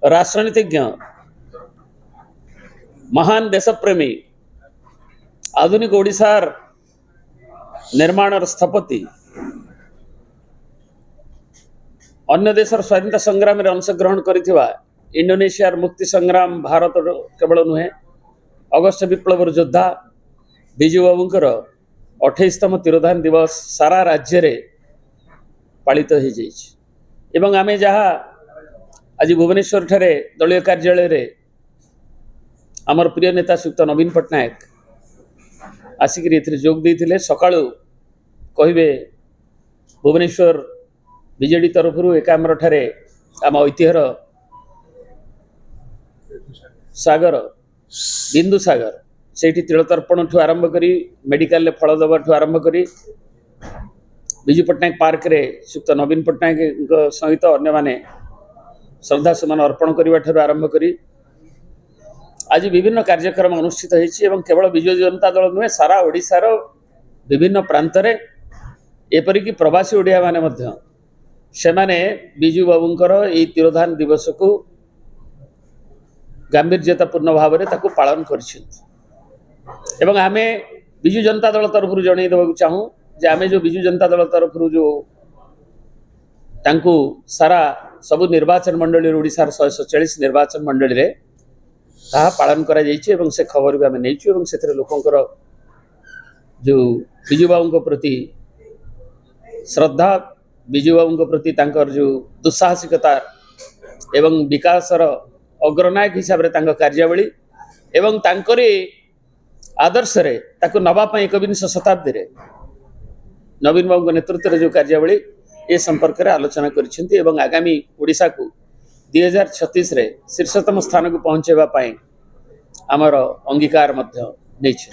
राष्ट्रनीतिज्ञ महान देशप्रेमी आधुनिक ओडिशार निर्माण स्थपति अन्य देशर स्वाधीनता संग्राम में अंशग्रहण करिथिबा इंडोनेशियार मुक्ति संग्राम भारत केवल नुहे अगस्ट विप्लवर योद्धा बिजू बाबूंकर 28तम तिरोधान दिवस सारा राज्य रे पालित हो जाइए एवं आमे जहाँ आज भुवनेश्वर ठारे दलीय कार्यालय रे आमर प्रिय नेता श्रीयुक्त नवीन पट्टनायक आसिक जोग देते सकाळु कहे भुवनेश्वर बीजेडी तरफ एकाम्र ठारे आम ऐतिह्यर सागर बिंदु सागर से तिलतर्पण ठू आरंभ करी मेडिकल फल दबा ठू आरंभ करी विजु पट्टनायक पार्क रे श्रीयुक्त नवीन पट्टनायक सहित अन्य माने श्रद्धा सुमन अर्पण करने ठार आरंभ करी आज विभिन्न कार्यक्रम अनुष्ठित होती केवल विजु जनता दल नुहे सारा ओडिशार विभिन्न प्रांत रे एपरिक प्रवासी ओडिया माने मध्य सेमाने बिजू बाबूंकर यही तिरोधान दिवस को गांभीर्यतापूर्ण भाव में ताकू पालन कर आमे बिजु जनता दल तरफ जन देवाक चाहूँ जे आमे जो बिजु जनता दल तरफ जो तांकू सारा सबु निर्वाचन मंडली ओडिशार 147 निर्वाचन मंडली रे ताहा पालन करा जाइछि एवं से खबर भी आमे नैछु एवं सेथरे लोकंकर जो बिजू बाबूंक प्रति श्रद्धा बिजू बाबूंक प्रति तांकर जो दुस्साहसिकता एवं विकासर अग्रनायक हिसाब रे तांक कार्यावली एवं तांकरी आदर्श रे ताकू नवा पई 21 शताब्दी रे नवीन बाबू नेतृत्व रे जो कार्यावली ए संपर्क रे आलोचना करिसेंती एवं आगामी ओडिशा को 2036 रे शीर्षतम स्थान को पहुंचेबा पई आमर अंगीकार मध्य नैछे।